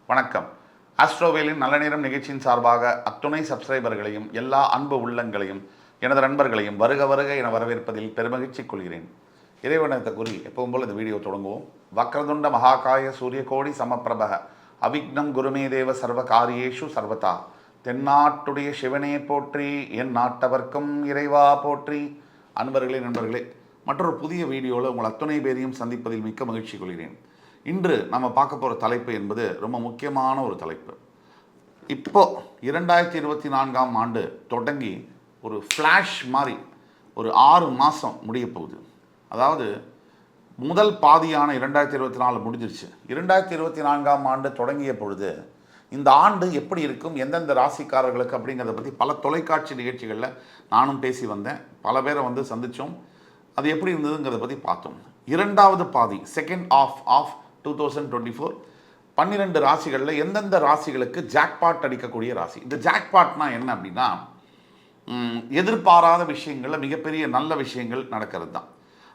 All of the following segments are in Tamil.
வணக்கம். ஆஸ்ட்ரோவேலின் நல்ல நேரம் நிகழ்ச்சியின் சார்பாக அத்துணை சப்ஸ்கிரைபர்களையும் எல்லா அன்பு உள்ளங்களையும் எனது நண்பர்களையும் வருக வருக என வரவேற்பதில் பெருமகிழ்ச்சி கொள்கிறேன். இறைவனத்தை கூறி எப்பவும் போல் இந்த வீடியோ தொடங்குவோம். வக்ரதுண்ட மகாகாய சூரியகோடி சமப்பிரபக அவிக்னம் குருமே தேவ சர்வ காரியேஷு சர்வதா. தென்னாட்டுடைய சிவனே போற்றி, என் நாட்டவர்க்கும் இறைவா போற்றி. அன்பர்களே, நண்பர்களே, மற்றொரு புதிய வீடியோவில் உங்கள் அத்துணை பேரையும் சந்திப்பதில் மிக்க மகிழ்ச்சி கொள்கிறேன். இன்று நம்ம பார்க்க போகிற தலைப்பு என்பது ரொம்ப முக்கியமான ஒரு தலைப்பு. இப்போ 2024ஆம் ஆண்டு தொடங்கி ஒரு ஃப்ளாஷ் மாதிரி ஒரு 6 மாதம் முடிய போகுது. அதாவது முதல் பாதியான 2024 முடிஞ்சிருச்சு. 2024ஆம் ஆண்டு தொடங்கிய பொழுது இந்த ஆண்டு எப்படி இருக்கும், எந்தெந்த ராசிக்காரர்களுக்கு அப்படிங்கிறத பற்றி பல தொலைக்காட்சி நிகழ்ச்சிகளில் நானும் பேசி வந்தேன். பல பேரை சந்தித்தோம். அது எப்படி இருந்ததுங்கிறத பற்றி பார்த்தோம். இரண்டாவது பாதி, செகண்ட் ஆஃப் 2024, 12 ராசிகளில் எந்தெந்த ராசிகளுக்கு ஜாக்பாட் அடிக்கக்கூடிய ராசி. இந்த ஜாக்பாட்னா என்ன அப்படின்னா, எதிர்பாராத விஷயங்களில் மிகப்பெரிய நல்ல விஷயங்கள் நடக்கிறது தான்.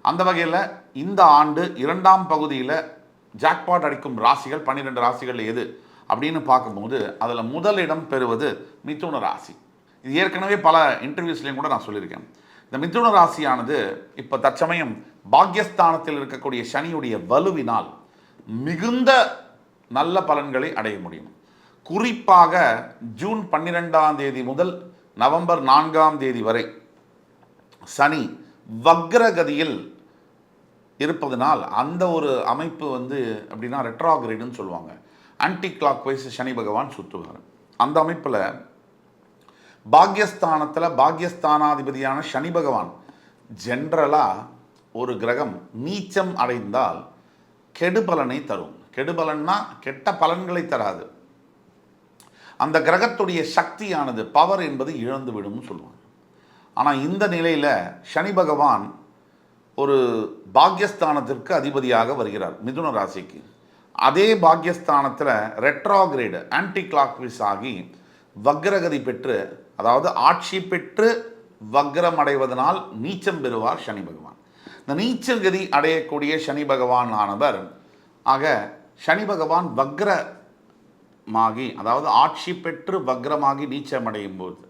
அந்த வகையில் இந்த ஆண்டு இரண்டாம் பகுதியில் ஜாக்பாட் அடிக்கும் ராசிகள் 12 ராசிகள் எது அப்படின்னு பார்க்கும்போது அதில் முதலிடம் பெறுவது மிதுன ராசி. இது ஏற்கனவே பல இன்டர்வியூஸ்லையும் கூட நான் சொல்லியிருக்கேன். இந்த மிதுன ராசியானது இப்போ தற்சமயம் பாக்யஸ்தானத்தில் இருக்கக்கூடிய சனியுடைய வலுவினால் மிகுந்த நல்ல பலன்களை அடைய முடியும். குறிப்பாக ஜூன் 12ஆம் தேதி முதல் நவம்பர் 4ஆம் தேதி வரை சனி வக்ரகதியில் இருப்பதனால் அந்த ஒரு அமைப்பு அப்படின்னா ரெட்ராகிரேடுன்னு சொல்லுவாங்க. ஆன்டி கிளாக் வைஸ் சனி பகவான் சுற்றுவார். அந்த அமைப்பில் பாக்யஸ்தானத்தில் பாக்யஸ்தானாதிபதியான சனி பகவான் ஜென்ரலாக ஒரு கிரகம் நீச்சம் அடைந்தால் கெடுபலனை தரும். கெடுபலன்னா கெட்ட பலன்களை தராது. அந்த கிரகத்துடைய சக்தியானது, பவர் என்பது இழந்து விடும் சொல்லுவாங்க. ஆனால் இந்த நிலையில் சனி பகவான் ஒரு பாக்யஸ்தானத்திற்கு அதிபதியாக வருகிறார் மிதுன ராசிக்கு. அதே பாக்யஸ்தானத்தில் ரெட்ராகிரேடு ஆன்டி கிளாக் வைஸ் ஆகி வக்ரகதி பெற்று, அதாவது ஆட்சி பெற்று வக்ரம் அடைவதனால் நீச்சம் பெறுவார் சனி பகவான். இந்த நீச்சகதி அடையக்கூடிய சனி பகவான் ஆனவர், ஆக சனி பகவான் வக்ரமாகி, அதாவது ஆட்சி பெற்று வக்ரமாகி நீச்சம் அடையும் போது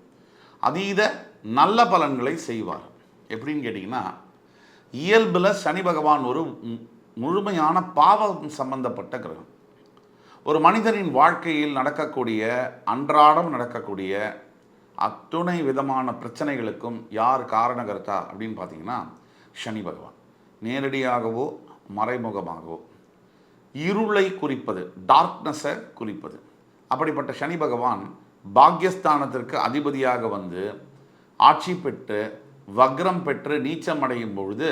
அதீத நல்ல பலன்களை செய்வார். எப்படின்னு கேட்டிங்கன்னா, இயல்பில் சனி பகவான் ஒரு முழுமையான பாவம் சம்பந்தப்பட்ட கிரகம். ஒரு மனிதனின் வாழ்க்கையில் நடக்கக்கூடிய அன்றாடம் நடக்கக்கூடிய அத்துணை விதமான பிரச்சனைகளுக்கும் யார் காரணகர்த்தா அப்படின்னு பார்த்தீங்கன்னா சனி பகவான். நேரடியாகவோ மறைமுகமாகவோ இருளை குறிப்பது, டார்க்னஸை குறிப்பது. அப்படிப்பட்ட சனி பகவான் பாக்யஸ்தானத்திற்கு அதிபதியாக ஆட்சி பெற்று வக்ரம் பெற்று நீச்சம் அடையும் பொழுது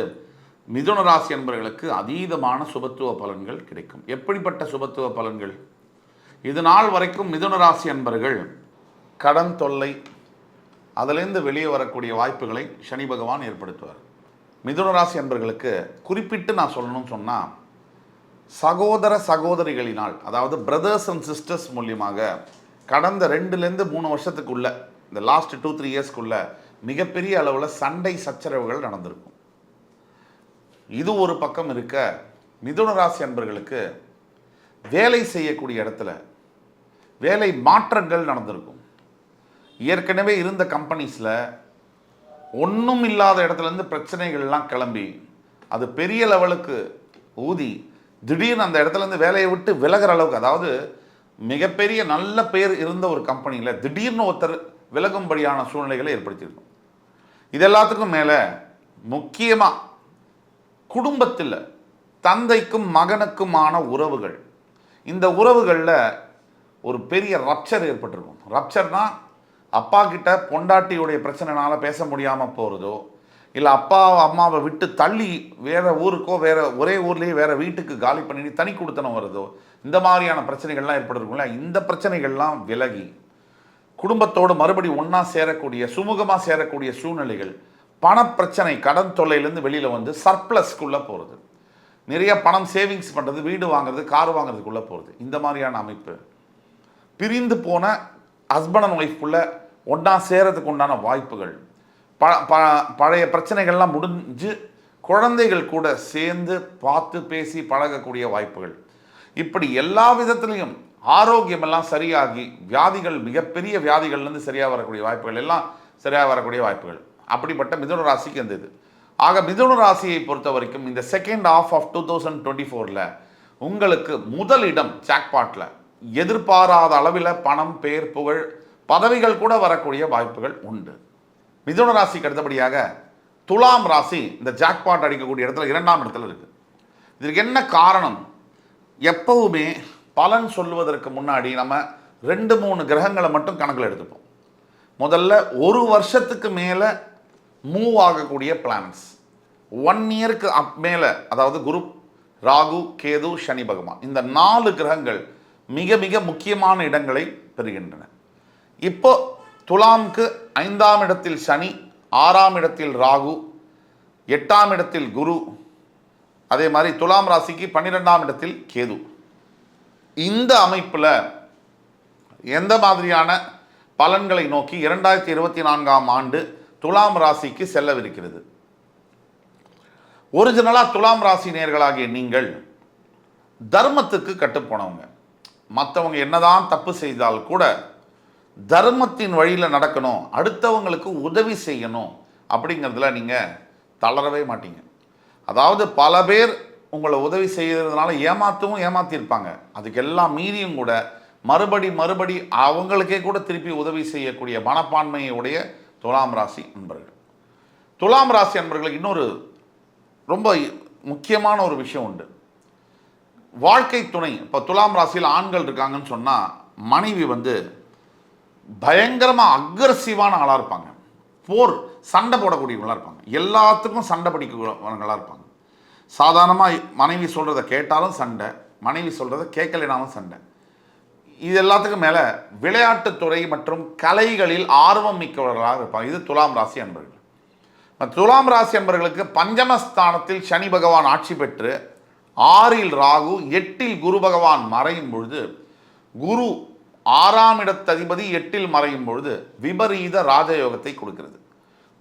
மிதுன ராசி என்பவர்களுக்கு அதீதமான சுபத்துவ பலன்கள் கிடைக்கும். எப்படிப்பட்ட சுபத்துவ பலன்கள்? இது நாள் வரைக்கும் மிதுன ராசி என்பவர்கள் கடன் தொல்லை, அதிலிருந்து வெளியே வரக்கூடிய வாய்ப்புகளை சனி பகவான் ஏற்படுத்துவார். மிதுன ராசி என்பவர்களுக்கு குறிப்பிட்டு நான் சொல்லணும்னு சொன்னால், சகோதர சகோதரிகளினால், அதாவது பிரதர்ஸ் அண்ட் சிஸ்டர்ஸ் மூலியமாக கடந்த 2-3 வருஷத்துக்குள்ள, இந்த லாஸ்ட் 2-3 இயர்ஸ்க்குள்ள மிகப்பெரிய அளவில் சண்டை சச்சரவுகள் நடந்திருக்கும். இது ஒரு பக்கம் இருக்க, மிதுன ராசி என்பவர்களுக்கு வேலை செய்யக்கூடிய இடத்துல வேலை மாற்றங்கள் நடந்திருக்கும். ஏற்கனவே இருந்த கம்பெனிஸில் ஒன்றும் இல்லாத இடத்துலேருந்து பிரச்சனைகள்லாம் கிளம்பி அது பெரிய லெவலுக்கு ஊதி திடீர்னு அந்த இடத்துலேருந்து வேலையை விட்டு விலகிற அளவுக்கு, அதாவது மிகப்பெரிய நல்ல பேர் இருந்த ஒரு கம்பெனியில் திடீர்னு ஒருத்தர் விலகும்படியான சூழ்நிலைகளை ஏற்படுத்தியிருக்கும். இது எல்லாத்துக்கும் மேலே முக்கியமாக குடும்பத்தில் தந்தைக்கும் மகனுக்குமான உறவுகள், இந்த உறவுகளில் ஒரு பெரிய ரப்சர் ஏற்பட்டிருக்கும். ரப்சர்னா அப்பா கிட்ட பொண்டாட்டியுடைய பிரச்சனைனால பேச முடியாமல் போகிறதோ, இல்லை அப்பா அம்மாவை விட்டு தள்ளி வேறு ஊருக்கோ ஒரே ஊர்லேயே வேறு வீட்டுக்கு காலி பண்ணி தனி கொடுத்தனம் வருதோ, இந்த மாதிரியான பிரச்சனைகள்லாம் ஏற்பட்டிருக்கும்ல. இந்த பிரச்சனைகள்லாம் விலகி குடும்பத்தோடு மறுபடி ஒன்றா சேரக்கூடிய, சுமூகமாக சேரக்கூடிய சூழ்நிலைகள், பணப்பிரச்சனை, கடன் தொல்லையிலேருந்து வெளியில் சர்ப்ளஸ்க்குள்ளே போகிறது, நிறைய பணம் சேவிங்ஸ் பண்ணுறது, வீடு வாங்குறது, கார் வாங்குறதுக்குள்ளே போகிறது. இந்த மாதிரியான அமைப்பு, பிரிந்து போன ஹஸ்பண்ட் அண்ட் ஒய்ஃப்குள்ளே ஒன்றா சேரத்துக்கு உண்டான வாய்ப்புகள், பழைய பிரச்சனைகள்லாம் முடிஞ்சு குழந்தைகள் கூட சேர்ந்து பார்த்து பேசி பழகக்கூடிய வாய்ப்புகள், இப்படி எல்லா விதத்துலேயும் ஆரோக்கியமெல்லாம் சரியாகி வியாதிகள், மிகப்பெரிய வியாதிகள்லேருந்து சரியாக வரக்கூடிய வாய்ப்புகள் எல்லாம் சரியாக வரக்கூடிய வாய்ப்புகள். அப்படிப்பட்ட மிதுன ராசிக்கு இந்த இது. ஆக மிதுன ராசியை பொறுத்த வரைக்கும் இந்த செகண்ட் ஹாஃப் ஆஃப் 2024 உங்களுக்கு முதலிடம் ஜாக்பாட்டில் எதிர்பாராத அளவில் பணம், பேர், புகழ், பதவிகள் கூட வரக்கூடிய வாய்ப்புகள் உண்டு. மிதுன ராசிக்கு அடுத்தபடியாக துலாம் ராசி இந்த ஜாக்பாட் அடிக்கக்கூடிய இடத்துல 2ஆம் இடத்துல இருக்குது. இதற்கு என்ன காரணம்? எப்பவுமே பலன் சொல்வதற்கு முன்னாடி நம்ம 2-3 கிரகங்களை மட்டும் கணக்கில் எடுத்துப்போம். முதல்ல ஒரு வருஷத்துக்கு மேலே மூவ் ஆகக்கூடிய பிளானட்ஸ், 1 இயருக்கு மேலே, அதாவது குரு, ராகு, கேது, சனி பகவான், இந்த 4 கிரகங்கள் மிக மிக முக்கியமான இடங்களை பெறுகின்றன. இப்போ துலாம்க்கு 5ஆம் இடத்தில் சனி, 6ஆம் இடத்தில் ராகு, 8ஆம் இடத்தில் குரு, அதே மாதிரி துலாம் ராசிக்கு 12ஆம் இடத்தில் கேது. இந்த அமைப்பில் எந்த மாதிரியான பலன்களை நோக்கி 2024ஆம் ஆண்டு துலாம் ராசிக்கு செல்லவிருக்கிறது? ஒரிஜினலாக துலாம் ராசி நேயர்களாகிய நீங்கள் தர்மத்துக்கு கட்டுப்போனவங்க. மற்றவங்க என்னதான் தப்பு செய்தால் கூட தர்மத்தின் வழியில் நடக்கணும், அடுத்தவங்களுக்கு உதவி செய்யணும் அப்படிங்கிறதுல நீங்கள் தளரவே மாட்டீங்க. அதாவது பல பேர் உங்களை உதவி செய்கிறதுனால ஏமாற்றிருப்பாங்க. அதுக்கெல்லாம் மீறியும் கூட மறுபடி அவங்களுக்கே கூட திருப்பி உதவி செய்யக்கூடிய மனப்பான்மையை உடைய துலாம் ராசி அன்பர்கள். துலாம் ராசி அன்பர்களுக்கு இன்னொரு ரொம்ப முக்கியமான ஒரு விஷயம் உண்டு. வாழ்க்கை துணை, இப்போ துலாம் ராசியில் ஆண்கள் இருக்காங்கன்னு சொன்னால் மனைவி பயங்கரமாக அக்ரஸிவான ஆளாக இருப்பாங்க. சண்டை போடக்கூடியவங்களாக இருப்பாங்க. எல்லாத்துக்கும் சண்டை படிக்கிறவங்களாக இருப்பாங்க. சாதாரணமாக மனைவி சொல்கிறத கேட்டாலும் சண்டை, மனைவி சொல்கிறத கேட்கலைனாலும் சண்டை. இது எல்லாத்துக்கும் மேலே விளையாட்டுத்துறை மற்றும் கலைகளில் ஆர்வம் மிக்கவர்களாக இருப்பாங்க. இது துலாம் ராசி அன்பர்கள். துலாம் ராசி அன்பர்களுக்கு பஞ்சமஸ்தானத்தில் சனி பகவான் ஆட்சி பெற்று 6இல் ராகு, 8இல் குரு பகவான் மறையும் பொழுது, குரு 6ஆம் இடத்ததிபதி 8இல் மறையும் பொழுது விபரீத ராஜயோகத்தை கொடுக்கிறது.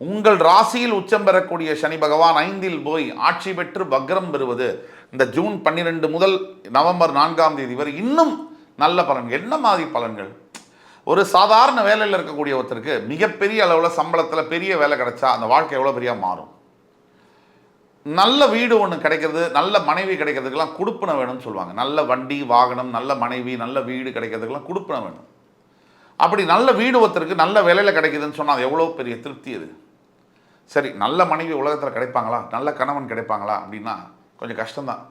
உங்கள் ராசியில் உச்சம் பெறக்கூடிய சனி பகவான் 5இல் போய் ஆட்சி பெற்று வக்ரம் பெறுவது இந்த ஜூன் 12 முதல் நவம்பர் 4ஆம் தேதி வரை இன்னும் நல்ல பலன்கள். என்ன மாதிரி பலன்கள்? ஒரு சாதாரண வேலையில் இருக்கக்கூடிய ஒருத்தருக்கு மிகப்பெரிய அளவில் சம்பளத்தில் பெரிய வேலை கிடைச்சா அந்த வாழ்க்கை எவ்வளோ பெரிய மாறும். நல்ல வீடு ஒன்று கிடைக்கிறது, நல்ல மனைவி கிடைக்கிறதுக்கெல்லாம் கொடுப்பன வேணும்னு சொல்லுவாங்க. நல்ல வண்டி வாகனம், நல்ல மனைவி, நல்ல வீடு கிடைக்கிறதுக்கெல்லாம் கொடுப்பன வேணும். அப்படி நல்ல வீடு ஒருத்தருக்கு நல்ல விலையில் கிடைக்குதுன்னு சொன்னால் அது எவ்வளோ பெரிய திருப்தி அது. சரி, நல்ல மனைவி உலகத்தில் கிடைப்பாங்களா, நல்ல கணவன் கிடைப்பாங்களா அப்படின்னா கொஞ்சம் கஷ்டம்தான்.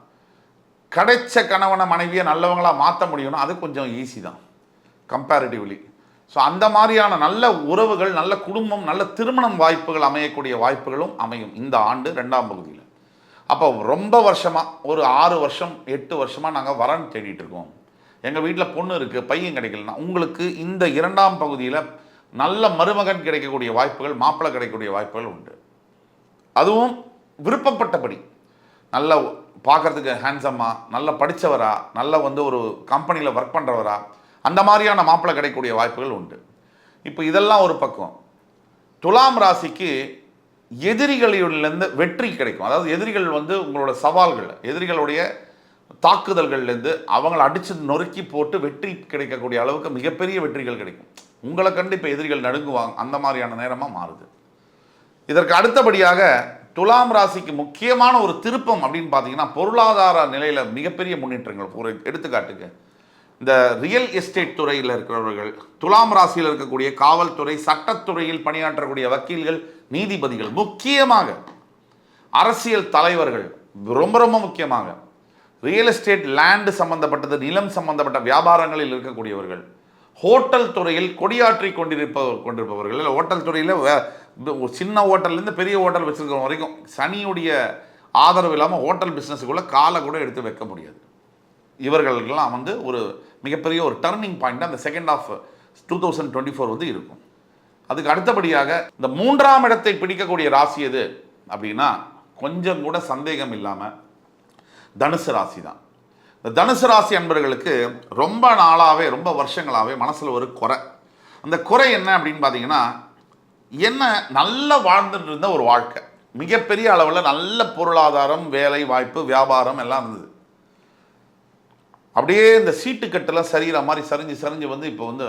கிடைச்ச கணவனை மனைவியை நல்லவங்களாக மாற்ற முடியும்னா அது கொஞ்சம் ஈஸி தான் கம்பேரிட்டிவ்லி. ஸோ அந்த மாதிரியான நல்ல உறவுகள், நல்ல குடும்பம், நல்ல திருமணம் வாய்ப்புகள் அமையக்கூடிய வாய்ப்புகளும் அமையும் இந்த ஆண்டு 2ஆம் பகுதியில். அப்போ ரொம்ப வருஷமாக, ஒரு 6 வருஷம் 8 வருஷமாக நாங்கள் வரன் தேடிட்டு இருக்கோம், எங்கள் வீட்டில் பொண்ணு இருக்குது, பையன் கிடைக்கலன்னா உங்களுக்கு இந்த 2ஆம் பகுதியில் நல்ல மருமகன் கிடைக்கக்கூடிய வாய்ப்புகள், மாப்பிள்ளை கிடைக்கக்கூடிய வாய்ப்புகள் உண்டு. அதுவும் விருப்பப்பட்டபடி, நல்ல பார்க்குறதுக்கு ஹேண்ட்ஸமாக, நல்ல படித்தவரா, நல்ல ஒரு கம்பெனியில் ஒர்க் பண்ணுறவரா, அந்த மாதிரியான மாப்பிள்ளை கிடைக்கக்கூடிய வாய்ப்புகள் உண்டு. இப்போ இதெல்லாம் ஒரு பக்கம். துலாம் ராசிக்கு எதிரிகளிலிருந்து வெற்றி கிடைக்கும். அதாவது எதிரிகள் உங்களோட சவால்கள், எதிரிகளுடைய தாக்குதல்கள்லேருந்து அவங்கள அடித்து நொறுக்கி போட்டு வெற்றி கிடைக்கக்கூடிய அளவுக்கு மிகப்பெரிய வெற்றிகள் கிடைக்கும். உங்களை கண்டு இப்போ எதிரிகள் நடுங்குவாங்க. அந்த மாதிரியான நேரமாக மாறுது. இதற்கு அடுத்தபடியாக துலாம் ராசிக்கு முக்கியமான ஒரு திருப்பம் அப்படின்னு பார்த்தீங்கன்னா, பொருளாதார நிலையில் மிகப்பெரிய முன்னேற்றங்கள். ஒரு எடுத்துக்காட்டுக்கு, இந்த ரியல் எஸ்டேட் துறையில் இருக்கிறவர்கள், துலாம் ராசியில் இருக்கக்கூடிய காவல்துறை, சட்டத்துறையில் பணியாற்றக்கூடிய வக்கீல்கள், நீதிபதிகள், முக்கியமாக அரசியல் தலைவர்கள், ரொம்ப ரொம்ப முக்கியமாக ரியல் எஸ்டேட், லேண்டு சம்பந்தப்பட்டது, நிலம் சம்பந்தப்பட்ட வியாபாரங்களில் இருக்கக்கூடியவர்கள், ஹோட்டல் துறையில் கொடியாற்றி கொண்டிருப்பவர்கள், இல்லை ஹோட்டல் துறையில் சின்ன ஹோட்டல்லேருந்து பெரிய ஹோட்டல் வச்சுருக்கிற வரைக்கும் சனியுடைய ஆதரவு இல்லாமல் ஹோட்டல் பிஸ்னஸுக்குள்ளே காலை கூட எடுத்து வைக்க முடியாது. இவர்களுக்கெல்லாம் ஒரு மிகப்பெரிய ஒரு டர்னிங் பாயிண்ட் அந்த செகண்ட் ஆஃப் 2024 இருக்கும். அதுக்கு அடுத்தபடியாக இந்த 3ஆம் இடத்தை பிடிக்கக்கூடிய ராசி எது அப்படின்னா, கொஞ்சம் கூட சந்தேகம் இல்லாமல் தனுசு ராசி தான். இந்த தனுசு ராசி அன்பர்களுக்கு ரொம்ப நாளாகவே, ரொம்ப வருஷங்களாகவே மனசில் ஒரு குறை. அந்த குறை என்ன அப்படின்னு பார்த்தீங்கன்னா, என்ன நல்லா வாழ்ந்துட்டு இருந்த ஒரு வாழ்க்கை, மிகப்பெரிய அளவில் நல்ல பொருளாதாரம், வேலை வாய்ப்பு, வியாபாரம் எல்லாம் இருந்தது. அப்படியே இந்த சீட்டுக்கட்டெல்லாம் சரிகிற மாதிரி சரிஞ்சு சரிஞ்சு வந்து இப்போ வந்து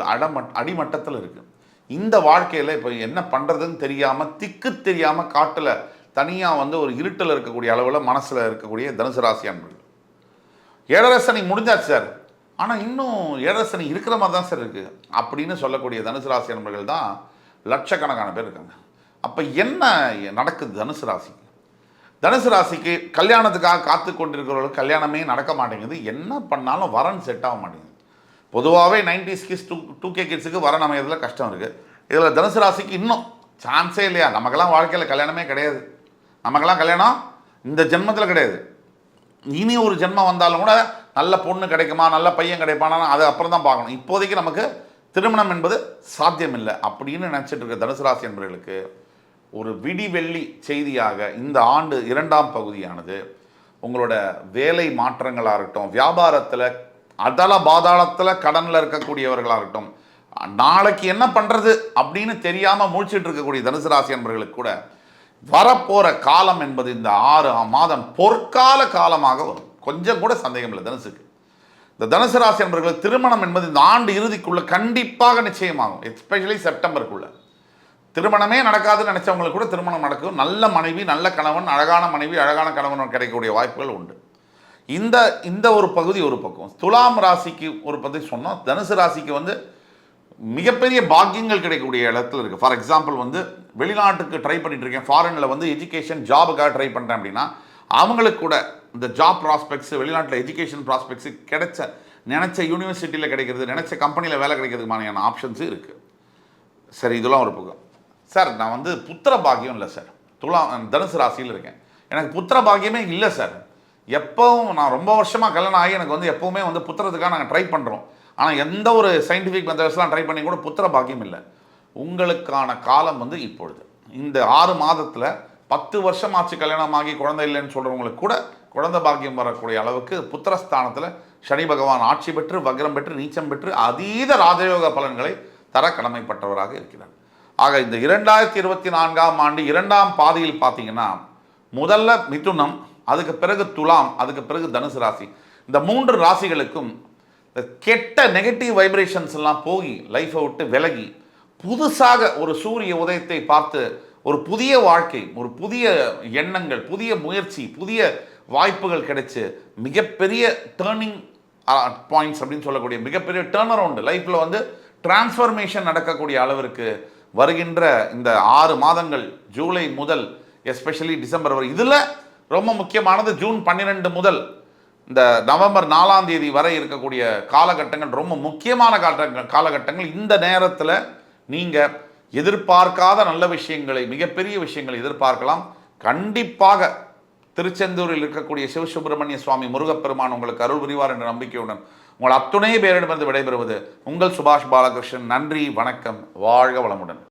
அடிமட்டத்தில் இருக்குது. இந்த வாழ்க்கையில் இப்போ என்ன பண்ணுறதுன்னு தெரியாமல் திக்கு தெரியாமல் காட்டில் தனியாக வந்து ஒரு இருட்டில் இருக்கக்கூடிய அளவில் மனசில் இருக்கக்கூடிய தனுசு ராசி அன்பர்கள். ஏழரை சனி முடிஞ்சாச்சு சார், ஆனால் இன்னும் ஏழரை சனி இருக்கிற மாதிரி தான் சார் இருக்குது அப்படின்னு சொல்லக்கூடிய தனுசு ராசி அன்பர்கள் தான் லட்சக்கணக்கான பேர் இருக்காங்க. அப்போ என்ன நடக்குது தனுசு ராசிக்கு? தனுசு ராசிக்கு கல்யாணத்துக்காக காத்து கொண்டிருக்கிறவர்களுக்கு கல்யாணமே நடக்க மாட்டேங்குது. என்ன பண்ணாலும் வரன் செட் ஆக மாட்டேங்குது. பொதுவாகவே 90s கிட்ஸ் 2K கிட்ஸுக்கு வரன் அமையறதுல கஷ்டம் இருக்குது. இதில் தனுசு ராசிக்கு இன்னும் சான்ஸே இல்லையா? நமக்கெல்லாம் வாழ்க்கையில் கல்யாணமே கிடையாது. நமக்கெல்லாம் கல்யாணம் இந்த ஜென்மத்தில் கிடையாது. இனி ஒரு ஜென்மம் வந்தாலும் கூட நல்ல பொண்ணு கிடைக்குமா, நல்ல பையன் கிடைப்பானா, அது அப்புறம் தான் பார்க்கணும். இப்போதைக்கு நமக்கு திருமணம் என்பது சாத்தியம் இல்லை அப்படின்னு நினச்சிட்டு இருக்க தனுசு ராசி என்பவர்களுக்கு ஒரு விடிவெள்ளி செய்தியாக இந்த ஆண்டு 2ஆம் பகுதியானது உங்களோட வேலை மாற்றங்களாக இருக்கட்டும், வியாபாரத்தில் அதல பாதாளத்தில் கடனில் இருக்கக்கூடியவர்களாக இருக்கட்டும், நாளைக்கு என்ன பண்ணுறது அப்படின்னு தெரியாமல் முழிச்சிட்டு இருக்கக்கூடிய தனுசு ராசி என்பவர்களுக்கு கூட வரப்போகிற காலம் என்பது இந்த 6 மாதம் பொற்கால காலமாக வரும். கொஞ்சம் கூட சந்தேகம் இல்லை தனுசுக்கு. இந்த தனுசு ராசி என்பவர்களுக்கு திருமணம் என்பது இந்த ஆண்டு இறுதிக்குள்ள கண்டிப்பாக நிச்சயமாகும். எஸ்பெஷலி செப்டம்பருக்குள்ள திருமணமே நடக்காதுன்னு நினைச்சவங்களுக்கு கூட திருமணம் நடக்கும். நல்ல மனைவி, நல்ல கணவன், அழகான மனைவி, அழகான கணவன் கிடைக்கக்கூடிய வாய்ப்புகள் உண்டு. இந்த ஒரு பகுதி ஒரு பக்கம். துலாம் ராசிக்கு ஒரு பகுதி சொன்னோம். தனுசு ராசிக்கு வந்து மிகப்பெரிய பாக்கியங்கள் கிடைக்கக்கூடிய இடத்துல இருக்குது. ஃபார் எக்ஸாம்பிள் வந்து வெளிநாட்டுக்கு ட்ரை பண்ணிட்டு இருக்கேன், ஃபாரினில் வந்து எஜுகேஷன் ஜாபுக்காக ட்ரை பண்ணுறேன் அப்படின்னா அவங்களுக்கு கூட இந்த ஜாப் ப்ராஸ்பெக்ட்ஸ், வெளிநாட்டில் எஜுகேஷன் ப்ராஸ்பெக்ட்ஸு நினச்ச யூனிவர்சிட்டியில் கிடைக்கிறது, நினச்ச கம்பெனியில் வேலை கிடைக்கிறதுமான ஆப்ஷன்ஸு இருக்குது. சரி, இதெல்லாம் ஒரு பக்கம். சார், நான் வந்து புத்திர பாக்கியம் இல்லை சார், தனுசு ராசியில் இருக்கேன், எனக்கு புத்திர பாக்கியமே இல்லை சார். எப்போவும் நான் ரொம்ப வருஷமாக கல்யாணம் ஆகி எனக்கு வந்து எப்போவுமே வந்து புத்திரத்துக்காக நாங்கள் ட்ரை பண்ணுறோம், ஆனால் எந்த ஒரு சயின்டிஃபிக் மெத்தட்ஸ்லாம் ட்ரை பண்ணி கூட புத்திர பாக்கியம் இல்லை. உங்களுக்கான காலம் வந்து இப்பொழுது இந்த 6 மாதத்தில் 10 வருஷம் ஆச்சு கல்யாணமாகி குழந்தை இல்லைன்னு சொல்கிறவங்களுக்கு கூட குழந்தை பாக்கியம் வரக்கூடிய அளவுக்கு புத்திரஸ்தானத்தில் சனி பகவான் ஆட்சி பெற்று வக்ரம் பெற்று நீச்சம் பெற்று அதீத ராஜயோக பலன்களை தர கடமைப்பட்டவராக இருக்கிறார். ஆக இந்த 2024ஆம் ஆண்டு 2ஆம் பாதியில் பார்த்தீங்கன்னா முதல்ல மிதுனம், அதுக்கு பிறகு துலாம், அதுக்கு பிறகு தனுசு ராசி. இந்த 3 ராசிகளுக்கும் கெட்ட நெகட்டிவ் வைப்ரேஷன்ஸ் எல்லாம் போகி லைஃப்பை விட்டு விலகி புதுசாக ஒரு சூரிய உதயத்தை பார்த்து ஒரு புதிய வாழ்க்கை, ஒரு புதிய எண்ணங்கள், புதிய முயற்சி, புதிய வாய்ப்புகள் கிடைச்சு மிகப்பெரிய டேர்னிங் பாயிண்ட்ஸ் அப்படின்னு சொல்லக்கூடிய மிகப்பெரிய டேர்ன் அரவுண்டு லைஃப்பில் வந்து டிரான்ஸ்ஃபர்மேஷன் நடக்கக்கூடிய அளவிற்கு வருகின்ற இந்த 6 மாதங்கள், ஜூலை முதல் எஸ்பெஷலி டிசம்பர் வரை. இதில் ரொம்ப முக்கியமானது ஜூன் 12 முதல் இந்த நவம்பர் 4ஆம் தேதி வரை இருக்கக்கூடிய காலகட்டங்கள் ரொம்ப முக்கியமான காலகட்டங்கள். இந்த நேரத்தில் நீங்கள் எதிர்பார்க்காத நல்ல விஷயங்களை, மிகப்பெரிய விஷயங்களை எதிர்பார்க்கலாம். கண்டிப்பாக திருச்செந்தூரில் இருக்கக்கூடிய சிவசுப்பிரமணிய சுவாமி முருகப்பெருமான் உங்களுக்கு அருள் புரிவார் என்ற நம்பிக்கையுடன் உங்கள் அத்துணை பேரிடமிருந்து விடைபெறுவது உங்கள் சுபாஷ் பாலகிருஷ்ணன். நன்றி, வணக்கம், வாழ்க வளமுடன்.